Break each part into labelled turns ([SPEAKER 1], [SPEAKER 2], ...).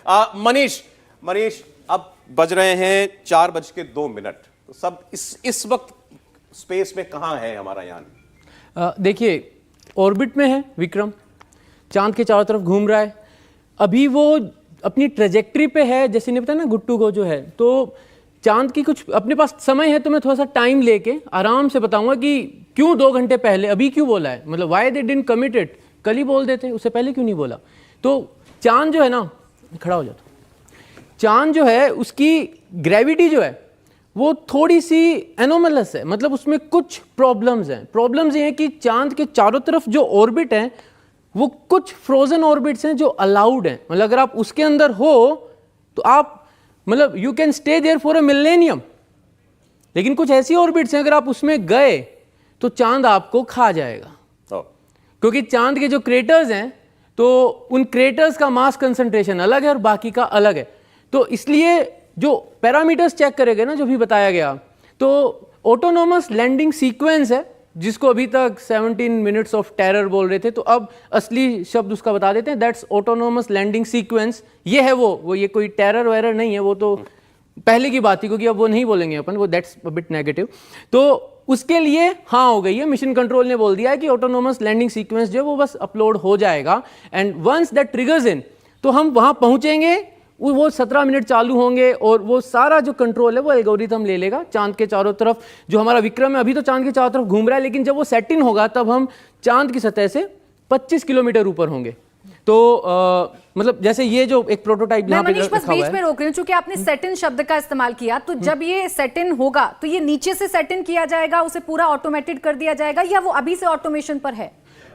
[SPEAKER 1] मनीष, अब बज रहे हैं 4:02। तो सब इस वक्त स्पेस में कहाँ है हमारा यान?
[SPEAKER 2] देखिए, ऑर्बिट में है विक्रम, चांद के चारों तरफ घूम रहा है। अभी वो अपनी ट्रेजेक्ट्री पे है, जैसे ने बताया ना गुट्टू को जो है, तो चांद की कुछ अपने पास समय है, तो मैं थोड़ा सा टाइम लेके आराम से बताऊंगा कि क्यों 2 घंटे पहले अभी क्यों बोला है, मतलब why they didn't commit it, कल ही बोल देते, उससे पहले क्यों नहीं बोला। तो चांद जो है ना, खड़ा हो जाता, चांद जो है उसकी ग्रेविटी जो है वो थोड़ी सी एनोमलस है, मतलब उसमें कुछ प्रॉब्लम्स हैं। प्रॉब्लम्स ये हैं कि चांद के चारों तरफ जो ऑर्बिट हैं वो कुछ फ्रोजन ऑर्बिट्स हैं जो अलाउड हैं, मतलब अगर आप उसके अंदर हो तो आप मतलब you can stay there for a millennium. लेकिन कुछ ऐसी ऑर्बिट्स हैं अगर आप उसमें गए तो चांद आपको खा जाएगा, क्योंकि चांद के जो क्रेटर्स हैं तो उन क्रेटर्स का मास कंसंट्रेशन अलग है और बाकी का अलग है। तो इसलिए जो पैरामीटर्स चेक करेंगे ना, जो भी बताया गया, तो ऑटोनोमस लैंडिंग सीक्वेंस है, जिसको अभी तक 17 मिनट्स ऑफ टेरर बोल रहे थे, तो अब असली शब्द उसका बता देते हैं, दैट्स ऑटोनोमस लैंडिंग सीक्वेंस। ये है वो ये कोई टेरर वेरर नहीं है, वो तो पहले की बात थी, क्योंकि अब वो नहीं बोलेंगे अपन, वो दैट्स अ बिट नेगेटिव। तो उसके लिए हाँ हो गई है, मिशन कंट्रोल ने बोल दिया है कि ऑटोनोमस लैंडिंग सीक्वेंस जो है वो बस अपलोड हो जाएगा, एंड वंस दैट ट्रिगर्स इन, तो हम वहां पहुंचेंगे, वो 17 मिनट चालू होंगे और वो सारा जो कंट्रोल है वो एल्गोरिथम ले लेगा चांद के चारों तरफ। जो हमारा विक्रम है अभी तो चांद के चारों तरफ घूम रहा है, लेकिन जब वो सेट इन होगा तब हम चांद की सतह से 25 किलोमीटर ऊपर होंगे। तो मतलब जैसे ये जो एक प्रोटोटाइप यहाँ पे
[SPEAKER 3] मनीष बस बीच में रोक रही हूँ, चूंकि आपने सेट इन शब्द का इस्तेमाल किया, तो जब ये सेट इन होगा तो ये नीचे से सेट इन किया जाएगा, उसे पूरा ऑटोमेटेड कर दिया जाएगा, या वो अभी से ऑटोमेशन पर है?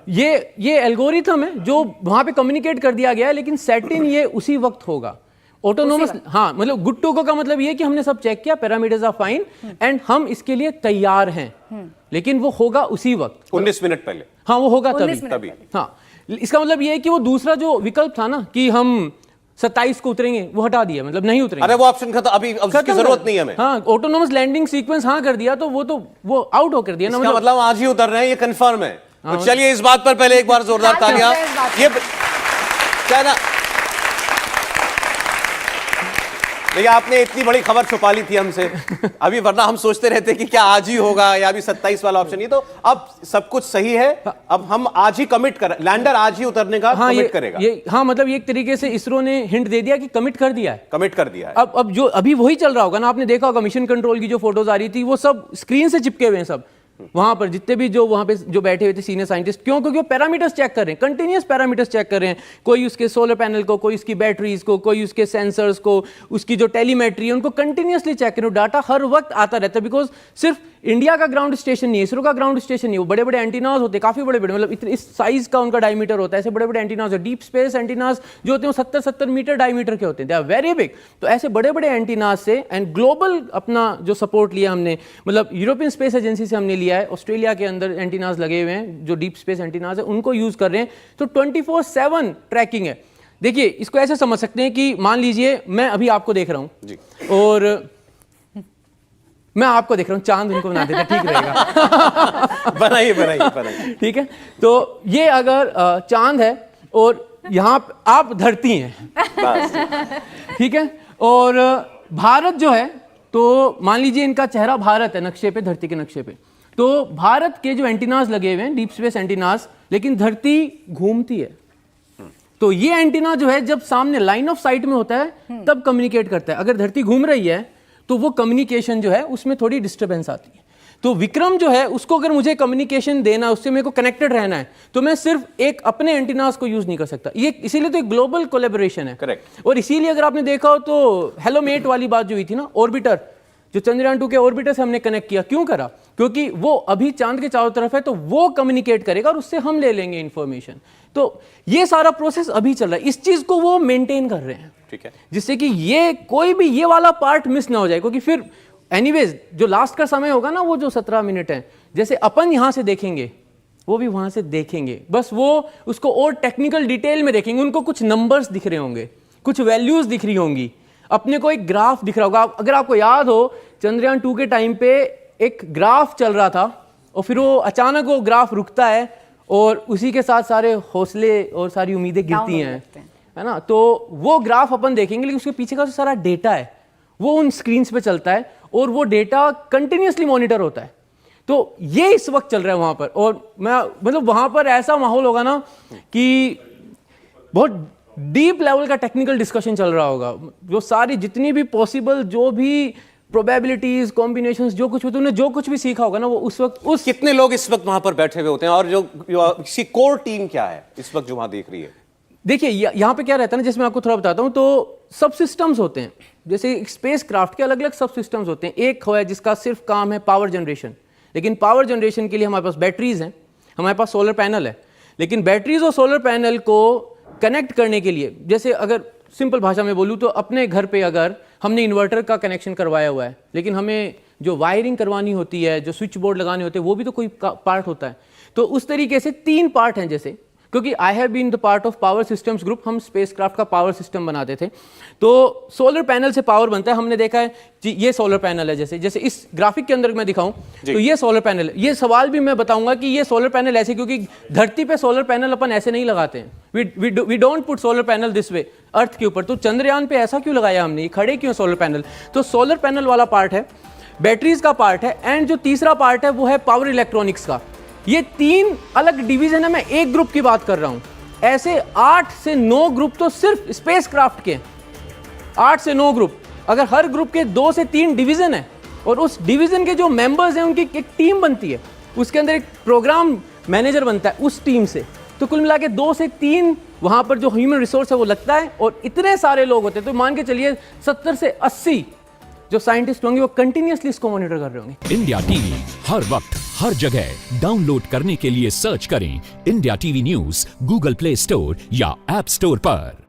[SPEAKER 2] ये एल्गोरिथम है जो वहां पे कम्युनिकेट कर दिया गया है, लेकिन सेट इन ये उसी वक्त होगा ऑटोनोमस। हाँ, मतलब गुड टू गो का मतलब ये कि हमने सब चेक किया, पैरामीटर्स आर फाइन एंड हम इसके लिए तैयार हैं, लेकिन वो होगा उसी वक्त
[SPEAKER 1] 19 मिनट पहले।
[SPEAKER 2] हाँ, वो होगा तभी। हाँ, इसका मतलब ये है कि वो दूसरा जो विकल्प था ना कि हम 27 को उतरेंगे, वो हटा दिया, मतलब नहीं उतरेंगे।
[SPEAKER 1] अरे वो ऑप्शन खत्म, अभी उसकी जरूरत नहीं है हमें।
[SPEAKER 2] हाँ, ऑटोनोमस लैंडिंग सीक्वेंस हाँ कर दिया, तो वो आउट होकर दिया ना,
[SPEAKER 1] मतलब आज ही उतर रहे हैं, ये कंफर्म है। तो चलिए इस बात पर पहले एक बार जोरदार तालियां। ये क्या ना, देखिए आपने इतनी बड़ी खबर छुपा ली थी हमसे अभी, वरना हम सोचते रहते कि क्या आज ही होगा या अभी 27 वाला ऑप्शन नहीं। तो अब सब कुछ सही है, अब हम आज ही कमिट कर, लैंडर आज ही उतरने का कमिट करेगा।
[SPEAKER 2] हाँ, मतलब ये एक तरीके से इसरो ने हिंट दे दिया कि कमिट कर दिया है। अब जो अभी वही चल रहा होगा ना, आपने देखा होगा मिशन कंट्रोल की जो फोटोज आ रही थी वो सब स्क्रीन से चिपके हुए हैं, सब वहां पर जितने भी जो वहां पे जो बैठे हुए थे सीनियर साइंटिस्ट। क्यों? क्योंकि वो पैरामीटर्स चेक कर रहे हैं, कंटिन्यूअस पैरामीटर्स चेक कर रहे हैं, कोई उसके सोलर पैनल को, कोई उसकी बैटरीज को, कोई उसके सेंसर्स को, उसकी जो टेलीमेट्री है उनको कंटिन्यूअसली चेक करें। डाटा हर वक्त आता रहता है, बिकॉज सिर्फ इंडिया का ग्राउंड स्टेशन नहीं है, इसरो का ग्राउंड स्टेशन नहीं है, वो बड़े बड़े एंटीनास होते हैं, काफी बड़े बड़े, मतलब इस साइज का उनका डायमीटर होता है, ऐसे बड़े बड़े एंटीनास है। डीप स्पेस एंटीनास जो होते हैं 70-70 मीटर डायमीटर के होते हैं, दे आर वेरी बिग। तो ऐसे बड़े बड़े एंटीनास से एंड ग्लोबल अपना जो सपोर्ट लिया हमने, मतलब यूरोपियन स्पेस एजेंसी से हमने लिया है, ऑस्ट्रेलिया के अंदर एंटीनास लगे हुए हैं जो डीप स्पेस एंटीनास है, उनको यूज कर रहे हैं। तो 24/7 ट्रैकिंग है। देखिए, इसको ऐसे समझ सकते हैं कि मान लीजिए मैं अभी आपको देख रहा हूं जी, और मैं आपको देख रहा हूं, चांद उनको बना देते, ठीक रहेगा।
[SPEAKER 1] बनाइए।
[SPEAKER 2] ठीक है, तो ये अगर चांद है और यहां आप धरती हैं, ठीक है, और भारत जो है, तो मान लीजिए इनका चेहरा भारत है नक्शे पे, धरती के नक्शे पे, तो भारत के जो एंटीनास लगे हुए हैं डीप स्पेस एंटीनास, लेकिन धरती घूमती है, तो ये एंटीना जो है जब सामने लाइन ऑफ साइट में होता है तब कम्युनिकेट करता है। अगर धरती घूम रही है तो वो कम्युनिकेशन जो है उसमें थोड़ी डिस्टर्बेंस आती है। तो विक्रम जो है उसको अगर मुझे कम्युनिकेशन देना, उससे मेरे को कनेक्टेड रहना है, तो मैं सिर्फ एक अपने एंटीनास को यूज नहीं कर सकता। ये इसीलिए तो एक ग्लोबल कोलैबोरेशन है।
[SPEAKER 1] करेक्ट।
[SPEAKER 2] और इसीलिए अगर आपने देखा हो तो हेलो मेट वाली बात जो हुई थी ना, ऑर्बिटर जो चंद्रयान 2 के ऑर्बिटर से हमने कनेक्ट किया, क्यों करा? क्योंकि वो अभी चांद के चारों तरफ है, तो वो कम्युनिकेट करेगा और उससे हम ले लेंगे इंफॉर्मेशन। तो ये सारा प्रोसेस अभी चल रहा है, इस चीज को वो मेंटेन कर रहे हैं,
[SPEAKER 1] ठीक है,
[SPEAKER 2] जिससे कि ये कोई भी ये वाला पार्ट मिस ना हो जाए। क्योंकि फिर एनीवेज जो लास्ट का समय होगा ना, वो जो 17 मिनट है, जैसे अपन यहां से देखेंगे वो भी वहां से देखेंगे, बस वो उसको और टेक्निकल डिटेल में देखेंगे, उनको कुछ नंबर्स दिख रहे होंगे, कुछ वैल्यूज दिख रही होंगी, अपने को एक ग्राफ दिख रहा होगा। अगर आपको याद हो, चंद्रयान 2 के टाइम पे एक ग्राफ चल रहा था और फिर वो अचानक वो ग्राफ रुकता है और उसी के साथ सारे हौसले और सारी उम्मीदें गिरती हैं, है ना, तो वो ग्राफ अपन देखेंगे, लेकिन उसके पीछे का जो सारा डेटा है वो उन स्क्रीन्स पे चलता है और वो डेटा कंटिन्यूसली मॉनिटर होता है। तो ये इस वक्त चल रहा है वहां पर, और मैं मतलब वहां पर ऐसा माहौल होगा ना कि बहुत डीप लेवल का टेक्निकल डिस्कशन चल रहा होगा। जो सारी जितनी भी पॉसिबल जो भी प्रोबेबिलिटीज कॉम्बिनेशंस जो कुछ भी तुमने जो कुछ भी सीखा होगा ना, वो उस वक्त उस
[SPEAKER 1] कितने लोग इस वक्त वहां पर बैठे हुए होते हैं, और जो इसकी कोर टीम क्या है इस वक्त जो वहां देख रही है?
[SPEAKER 2] देखिए यहाँ पे क्या रहता है ना, जैसे मैं आपको थोड़ा बताता हूँ, तो सब सिस्टम्स होते हैं। जैसे स्पेस क्राफ्ट के अलग अलग सब सिस्टम्स होते हैं। एक है जिसका सिर्फ काम है पावर जनरेशन, लेकिन पावर जनरेशन के लिए हमारे पास बैटरीज हैं, हमारे पास सोलर पैनल है। लेकिन बैटरीज और सोलर पैनल को कनेक्ट करने के लिए, जैसे अगर सिंपल भाषा में बोलूँ तो अपने घर पे अगर हमने इन्वर्टर का कनेक्शन करवाया हुआ है, लेकिन हमें जो वायरिंग करवानी होती है, जो स्विच बोर्ड लगाने होते हैं, वो भी तो कोई पार्ट होता है। तो उस तरीके से 3 पार्ट हैं। जैसे क्योंकि I have been the part of power systems group, हम स्पेसक्राफ्ट का पावर सिस्टम बनाते थे। तो सोलर पैनल से पावर बनता है। हमने देखा है जी, ये सोलर पैनल है, जैसे इस ग्राफिक के अंदर मैं दिखाऊं तो ये सोलर पैनल है। ये सवाल भी मैं बताऊंगा कि ये सोलर पैनल ऐसे, क्योंकि धरती पे सोलर पैनल अपन ऐसे नहीं लगाते हैं। We don't put solar panel this way earth के ऊपर। तो चंद्रयान पे ऐसा क्यों लगाया हमने, खड़े क्यों सोलर पैनल? तो सोलर पैनल वाला पार्ट है, बैटरीज का पार्ट है, एंड जो तीसरा पार्ट है वो है पावर इलेक्ट्रॉनिक्स का। ये 3 अलग डिवीजन है। मैं एक ग्रुप की बात कर रहा हूं। ऐसे 8 से 9 ग्रुप तो सिर्फ स्पेसक्राफ्ट के, 8 से 9 ग्रुप। अगर हर ग्रुप के 2 से 3 डिवीजन है और उस डिवीजन के जो मेंबर्स हैं उनकी एक टीम बनती है, उसके अंदर एक प्रोग्राम मैनेजर बनता है उस टीम से, तो कुल मिला के 2 से 3 वहां पर जो ह्यूमन रिसोर्स है वो लगता है, और इतने सारे लोग होते हैं। तो मान के चलिए 70 से 80 जो साइंटिस्ट होंगे वो कंटिन्यूअसली इसको मॉनिटर कर रहे होंगे।
[SPEAKER 4] इंडिया टीवी हर वक्त हर जगह डाउनलोड करने के लिए सर्च करें India TV news Google play store या ऐप स्टोर पर।